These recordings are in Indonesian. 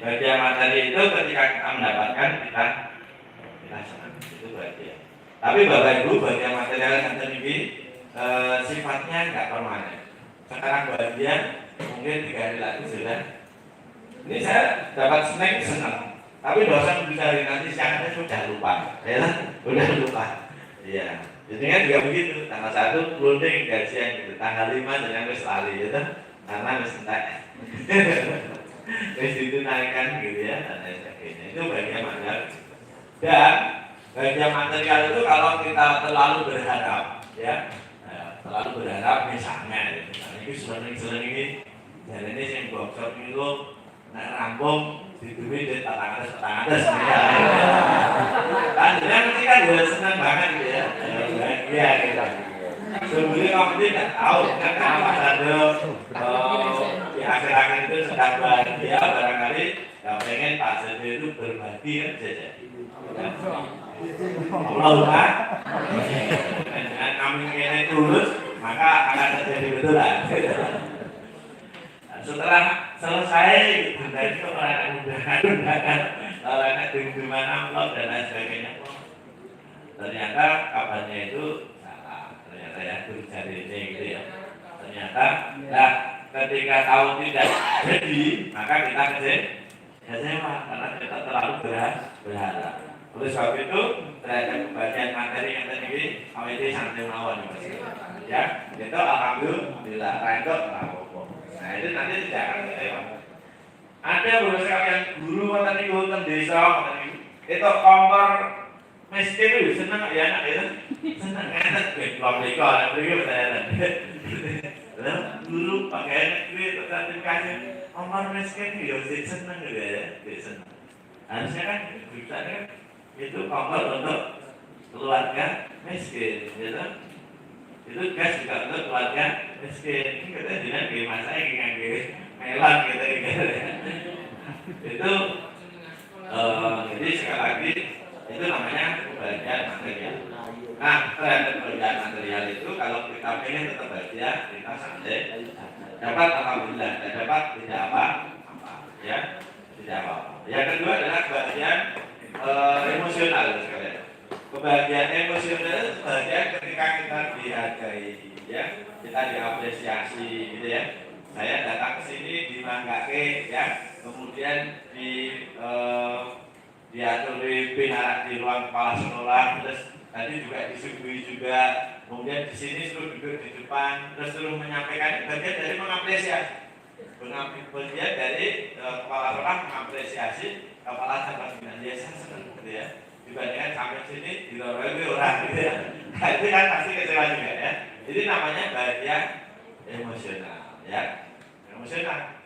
Bahagia materi itu ketika kita mendapatkan kita senang, itu bahagia. Tapi Bapak Ibu, bahagia material yang tadi sifatnya nggak permanen. Sekarang bahagia, mungkin 3 hari lagi sudah. Ini saya dapat snack senang. Tapi dosen bisa nanti siangnya sudah lupa, ya, sudah lupa. Iya, jadinya juga begitu. Tanggal 1 closing gajian gitu, tanggal 5 dengan wis lali gitu, karena wis entek. Wis itu naikkan gitu ya, dan lain sebagainya. Itu bagian material. Dan bagian material itu kalau kita terlalu berharap, ya, terlalu berharap misalnya ini seneng ini, dan ini yang workshop itu rampung di duit tangan atas kan nanti kan udah senang banget gitu ya. Iya gitu. Sebelumnya kamu tidak tahu kan apa saja di akhir-akhir itu sedang bahagia, barangkali yang pengen Pak Sedo itu berbagi kan bisa jadi. Allahumma dengan kami ini tulus maka akan terjadi betulan. Setelah selesai benda itu orang undangan dengan amplop dan lain sebagainya, ternyata kabarnya itu salah, ternyata ya cari ini gitu ya, ternyata nah ketika tahu tidak jadi maka kita kecewa karena kita terlalu berharap. Oleh sebab itu terhadap kebahagiaan materi yang tadi awet santai mawon ya, itu alhamdulillah randok rapopo. Nah itu nanti tidak akan kecewa. Ada beberapa yang guru kata niku teng desa itu kompor miskin itu seneng ya anak itu seneng enak belum nikah anak itu betul. Lalu guru pakai negeri itu sertifikasi kompor miskin itu seneng gitu ya, seneng. Harusnya kan beritanya itu kompor untuk keluarga miskin, gitu. Itu gas juga untuk keluarga miskin. Ini kita jangan di masa ini kan melan gitu itu jadi sekali lagi itu namanya kebahagiaan material. Nah terhadap kebahagiaan material itu kalau kita pengen tetap bahagia kita santai dapat alhamdulillah, dapat tidak apa ya, tidak apa. Yang kedua adalah kebahagiaan emosional sekalian. Kebahagiaan emosional itu kebahagiaan ketika kita dihargai ya, kita diapresiasi gitu ya. Saya datang ke sini dimanggake ya, kemudian diatur di pinarak di ruang kepala sekolah, terus tadi juga disuguhi juga, kemudian di sini suruh duduk di depan, terus suruh menyampaikan bagian dari mengapresiasi, bagian dari kepala sekolah mengapresiasi kepala cabang bina desa gitu ya, dibandingkan sampai sini di luar orang gitu ya, nah, itu kan pasti kecewa juga ya. Jadi namanya bahagia emosional ya. Emosional.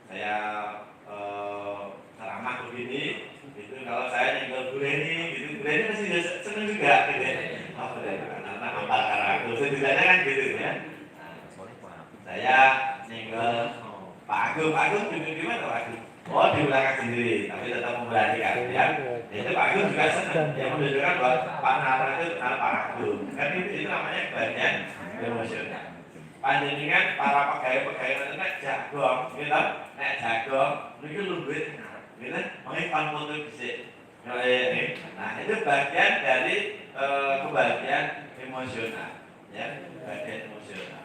Saya ceramah begini, itu kalau saya nyenggol Bu Reni, gitu Bu Reni pasti seneng juga, gitu ya. Oh, karena hafal karakter, setidaknya kan gitu ya. Saya nyenggol Pak Agung juga gimana Pak Agung? Oh di belakang sendiri, tapi tetap memperhatikan ya. Itu Pak Agung juga senang, yang menunjukkan bahwa Pak Nara itu kenal Pak Agung. Kan itu namanya kebahagiaan emosional. Panjenengan para pegawai nek jagong, gitu, nek jagong, niku luwih, gitu, mengipan foto dhisik. Nah itu bagian dari kebahagiaan emosional, ya, bagian emosional.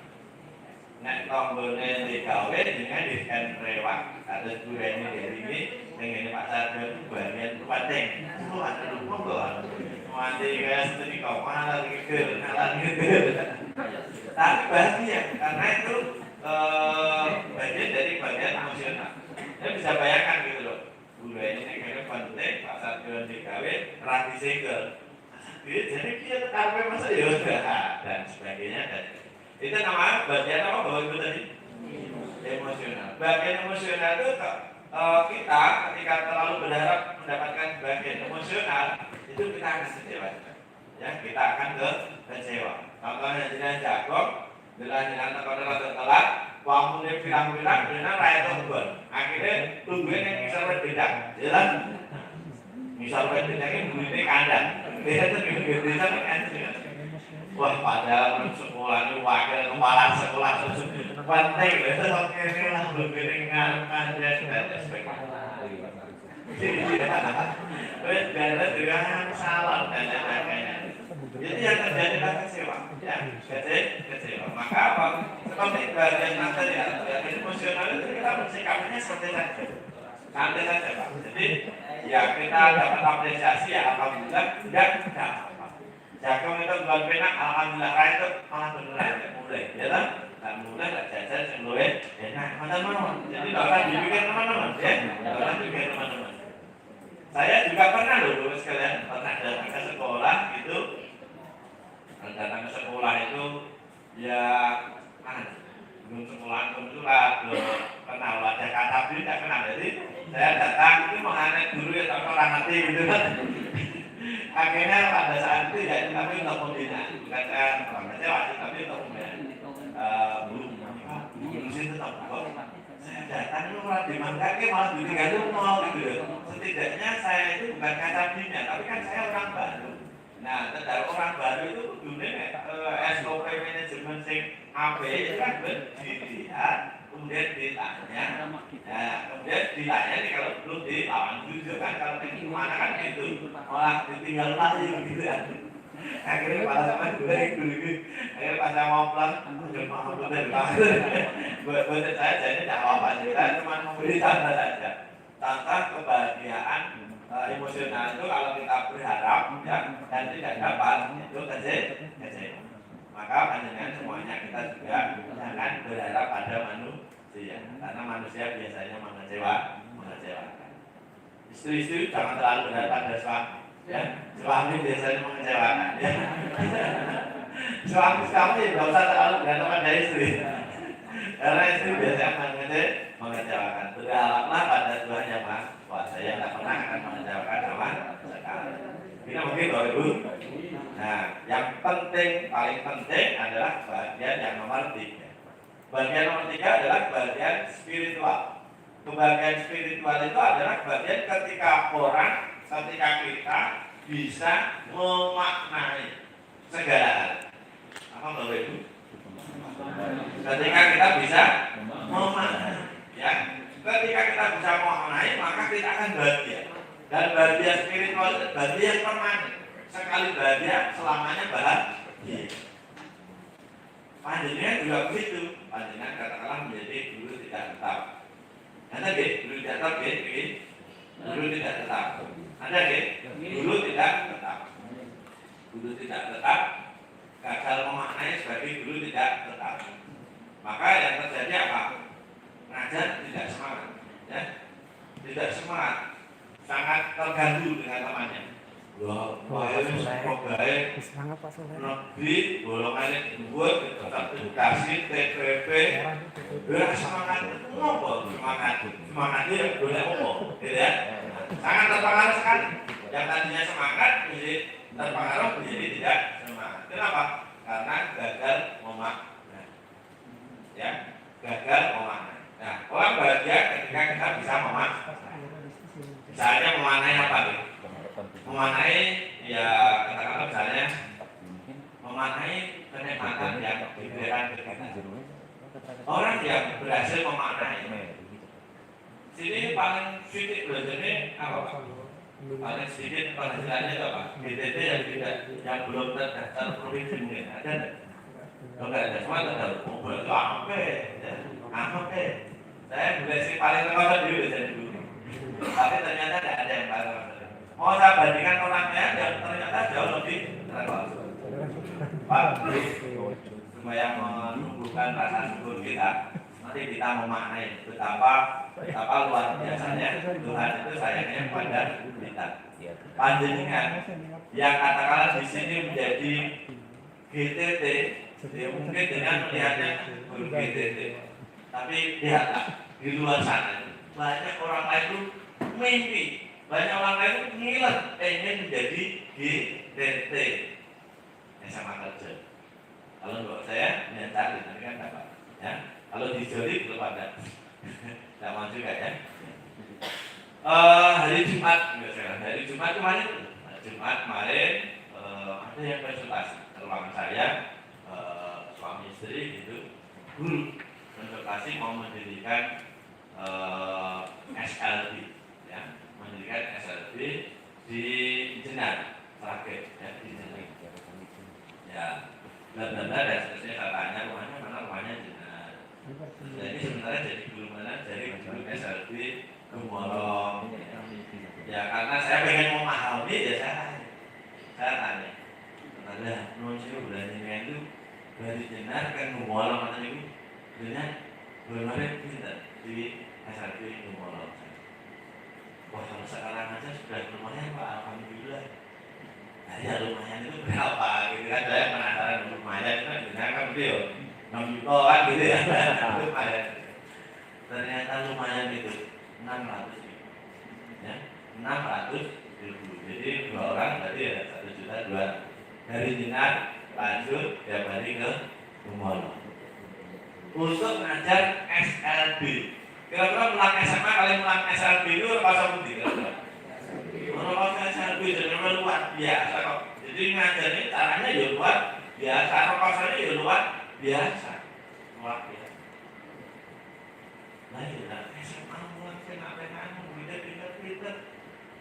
Nek tombolnya digawe dengan dikan rewak, ada durene dari ini, dengan Pak Sardo itu bagian penting. Itu ada lupa mandi kayak seperti kau malah gitu, tapi bahagia karena itu bagian dari bagian emosional. Saya bisa bayangkan gitu loh, gula ini kayaknya penting, Pak Sardo digawe rapi segel, jadi dia terkarpe masa ya udah dan sebagainya dan itu namanya bagian apa bahwa itu tadi emosional. Bagian emosional itu kita ketika terlalu berharap mendapatkan bagian emosional itu kita akan kecewa, ya kita akan kecewa. Contohnya jenengan jagong, jenengan telat, wamune pirang-pirang, jenengan rakyat tungguan. Akhirnya tungguan yang bisa berbeda, jelas. Misal berbeda ini bunyinya kandang, dia itu bisa kan. Wah padahal sekolah ini wakil kepala sekolah penting, itu oke lah berbeda dengan kandang dan sebagainya. Wes beres dengan salah dan lain-lain. Jadi yang terjadi adalah kecewa, ya, kecewa. Maka apa? Seperti bagian material, bagian emosional itu kita mensikapinya santai saja, santai saja, Pak. Jadi ya kita dapat apresiasi ya alhamdulillah, enggak apa. Jagung itu bukan penak, alhamdulillah itu malah beneran mulai, ya kan? Tak mulai tak jajan semulai, enak teman-teman. Jadi tak akan dipikir teman-teman, ya, tak akan dipikir teman-teman. Saya juga pernah loh, sekalian pernah datang ke sekolah itu. Datang ke sekolah itu ya belum sekolah itu lah belum kenal wajah kata tidak kenal, jadi saya datang itu menganek guru ya tak orang ngerti gitu kan. Akhirnya pada saat itu ya kami untuk pembina bukan saya orang kecewa tapi untuk pembina belum sih tetap kok saya datang itu malah dimangkaki malah ditinggalin nol gitu. Setidaknya saya itu bukan kata bina tapi kan saya orang baru. Nah, tentang orang baru itu dunia SOP manajemen sing AB itu kan dilihat, kemudian ditanya. Nah, kemudian ditanya nih kalau belum dilawan jujur kan kalau pergi kemana kan gitu, malah ditinggal lagi gitu ya. Akhirnya kepala sama dulu, akhirnya pas saya mau pulang, maaf buat saya jadi tidak apa-apa, saya cuma memberi tanda saja, tanda kebahagiaan. Emosional itu kalau kita berharap ya dan tidak dapat itu kecewa. Maka panjenengan semuanya kita juga jangan berharap pada manusia karena manusia biasanya mengecewakan. Istri-istri jangan terlalu berharap pada suami, ya. Suami biasanya mengecewakan, ya. Suami tidak usah terlalu berharap pada istri karena istri biasanya mengecewakan. Berharaplah pada Tuhan yang Maha Kuasa yang tidak pernah akan mengecewakan sama sekali. Kita mungkin Bapak Ibu. Nah, yang penting, paling penting adalah bagian yang nomor 3. Bagian nomor 3 adalah bagian spiritual. Kebahagiaan spiritual itu adalah bagian ketika kita bisa memaknai segala hal. Apa Bapak Ibu? Ketika kita bisa memaknai, ya. Ketika kita bisa memaknai, maka kita akan bahagia. Dan bahagia spiritual itu bahagia yang permanen. Sekali bahagia, selamanya bahagia. Panjenengan juga begitu. Panjenengan katakanlah menjadi guru tidak tetap. Ada nggih? Guru tidak tetap nggih? Guru tidak tetap. Ada nggih? Guru tidak tetap. Guru tidak tetap gagal memaknai sebagai guru tidak tetap. Maka yang terjadi apa? Ngajar tidak semangat, ya, tidak semangat, sangat terganggu dengan temannya. Loh, pegawai negeri, golongannya dibuat, sertifikasi, TPP, semangat itu ngopo, semangatnya boleh ngopo, gitu ya. Sangat terpengaruh sekali. Yang tadinya semangat menjadi terpengaruh menjadi tidak semangat. Kenapa? Karena gagal memaknai, ya, gagal memaknai. Nah, orang bahagia ketika kita bisa memaknai. Misalnya memaknai apa nih? Memaknai ya katakanlah misalnya memaknai kenikmatan yang diberikan ke kita. Orang yang berhasil memaknai. Sini paling sedikit belajarnya apa Pak? Paling sedikit penghasilannya itu apa? BTT yang belum terdaftar provinsi mungkin ada nggak? Kalau nggak ada semua terdaftar. Oh, berarti apa? Saya juga sih paling terkotor dulu jadi dulu. Tapi ternyata tidak ada yang paling terkotor. Mau saya bandingkan orangnya yang ternyata jauh lebih terkotor. Pak, supaya menumbuhkan rasa syukur kita, nanti kita memaknai betapa luar biasanya Tuhan itu sayangnya kepada kita. Panjenengan yang katakanlah di sini menjadi GTT, ya mungkin dengan melihatnya GTT. Tapi lihatlah di luar sana banyak orang lain itu mimpi, banyak orang lain itu ngiler ingin menjadi GTT yang sama kerja. Kalau buat saya mencari nanti kan dapat, ya. Kalau di Joli belum ada, tidak mau juga ya. Hari Jumat kemarin, ada yang konsultasi, terutama saya, suami istri gitu, guru. Konsultasi mau mendirikan SLB, ya, mendirikan Jenar dan seterusnya saya tanya rumahnya mana, rumahnya Jenar. Jadi sebenarnya jadi guru mana, jadi guru SLB Gemolong. Ya karena saya pengen memahami ya saya tanya. Ada nonton bulan itu dari Jenar kan Gemolong mana itu, Jenar kemarin kita di SLB Gemolong. Wah kalau sekarang aja sudah lumayan Pak, alhamdulillah. Nah, ya lumayan itu berapa gitu kan, saya penasaran lumayan itu kan Jenar kan beliau 6 juta kan gitu ya. Lumayan. Ternyata lumayan itu 600 ribu ya, 600 ribu. Jadi 2 orang berarti ya 1,2 juta. Dari Jenar lanjut tiap hari ke Gemolong untuk ngajar SLB. Kira-kira pulang SMA kalian pulang SLB itu pasal putih kira-kira. Orang SLB jadi luar biasa kok. Jadi ngajarnya caranya ya luar biasa, pasarnya ya luar biasa. Luar biasa. Nah ya SMA mulai kena-kenaan, pinter-pinter.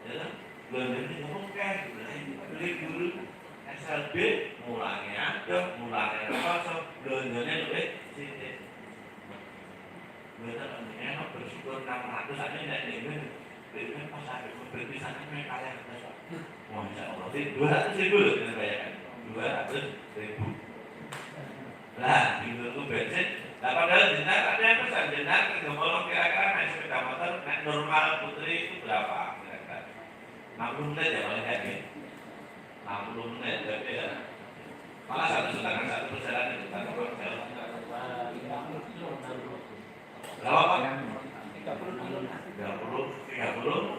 Ya, belum ngomong kan, beli dulu SLB mulangnya ada, mulangnya apa, belanja-nya lebih sedikit. Betul, enak bersyukur 600 aja tidak dengar. Dengar pas ada berpisah dengan kalian besok. Wah, insya Allah sih 200 ribu loh kita bayarkan. 200 ribu. Nah, di itu bensin. Nah, padahal Jenar ada yang pesan Jenar ke Gemolong kira-kira naik sepeda motor naik normal putri itu berapa? Kira-kira 60 menit ya paling kayak gini. 60 menit tapi ya. Malah satu perjalanan itu kan kalau jalan. Berapa Pak? 30 kilo. 30